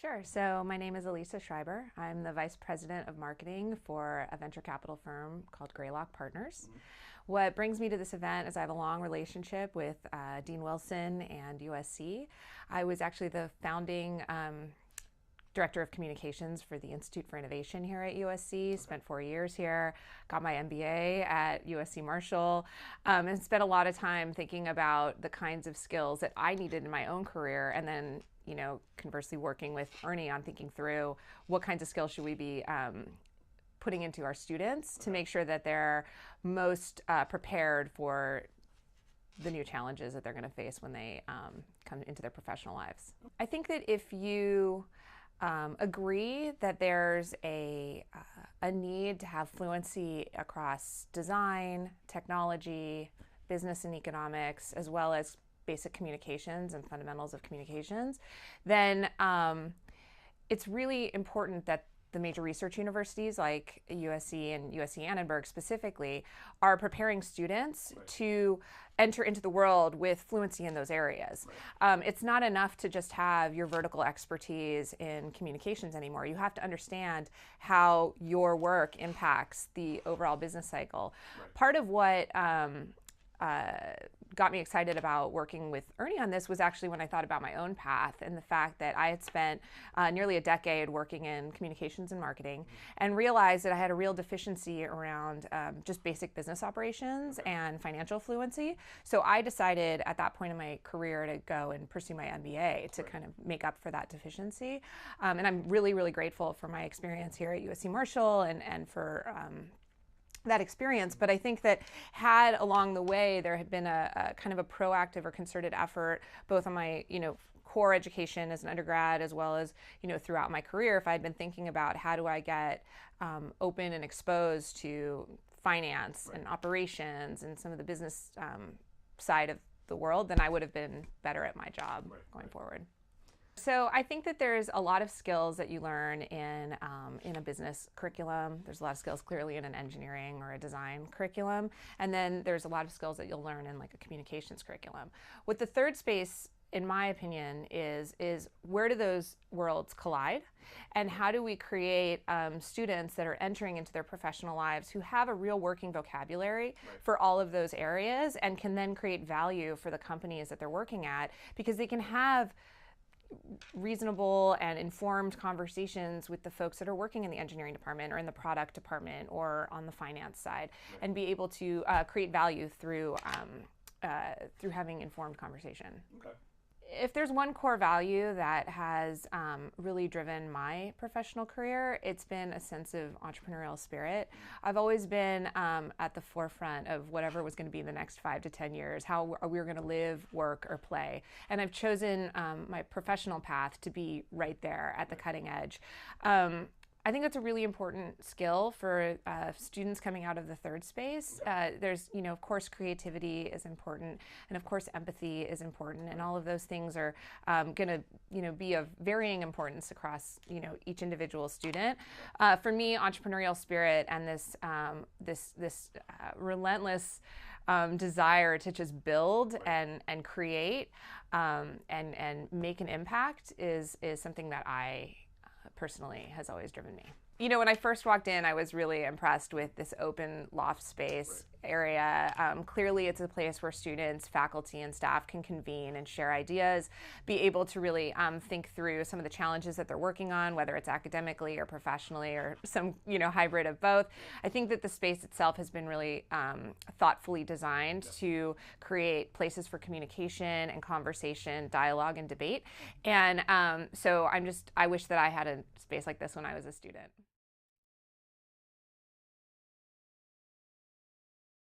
Sure. So my name is Elisa Schreiber. I'm the Vice President of Marketing for a venture capital firm called Greylock Partners. What brings me to this event is I have a long relationship with Dean Wilson and USC. I was actually the founding Director of Communications for the Institute for Innovation here at USC, spent 4 years here, got my MBA at USC Marshall, and spent a lot of time thinking about the kinds of skills that I needed in my own career, and then, conversely working with Ernie on thinking through what kinds of skills should we be putting into our students to make sure that they're most prepared for the new challenges that they're going to face when they come into their professional lives. I think that if you agree that there's a need to have fluency across design, technology, business and economics, as well as basic communications and fundamentals of communications, then it's really important that the major research universities like USC and USC Annenberg specifically are preparing students to enter into the world with fluency in those areas. It's not enough to just have your vertical expertise in communications anymore. You have to understand how your work impacts the overall business cycle. Part of what got me excited about working with Ernie on this was actually when I thought about my own path and the fact that I had spent nearly a decade working in communications and marketing and realized that I had a real deficiency around just basic business operations and financial fluency. So I decided at that point in my career to go and pursue my MBA to kind of make up for that deficiency. And I'm really, really grateful for my experience here at USC Marshall and for that experience. But I think that had along the way there had been a kind of a proactive or concerted effort both on my core education as an undergrad as well as throughout my career, if I'd been thinking about how do I get open and exposed to finance and operations and some of the business side of the world, then I would have been better at my job going forward. So I think that there's a lot of skills that you learn in a business curriculum. There's a lot of skills clearly in an engineering or a design curriculum. And then there's a lot of skills that you'll learn in like a communications curriculum. What the third space, in my opinion, is where do those worlds collide? And how do we create students that are entering into their professional lives who have a real working vocabulary for all of those areas and can then create value for the companies that they're working at, because they can have reasonable and informed conversations with the folks that are working in the engineering department or in the product department or on the finance side, and be able to create value through having informed conversation. Okay. If there's one core value that has really driven my professional career, it's been a sense of entrepreneurial spirit. I've always been at the forefront of whatever was going to be the next 5 to 10 years, how we were going to live, work, or play. And I've chosen my professional path to be right there at the cutting edge. I think that's a really important skill for students coming out of the third space. There's, of course, creativity is important, and of course, empathy is important, and all of those things are going to, be of varying importance across, each individual student. For me, entrepreneurial spirit and this relentless desire to just build and create and make an impact is something that I personally has always driven me. When I first walked in, I was really impressed with this open loft space area. Clearly, it's a place where students, faculty, and staff can convene and share ideas, be able to really think through some of the challenges that they're working on, whether it's academically or professionally or some hybrid of both. I think that the space itself has been really thoughtfully designed to create places for communication and conversation, dialogue, and debate. And so I wish that I had a space like this when I was a student.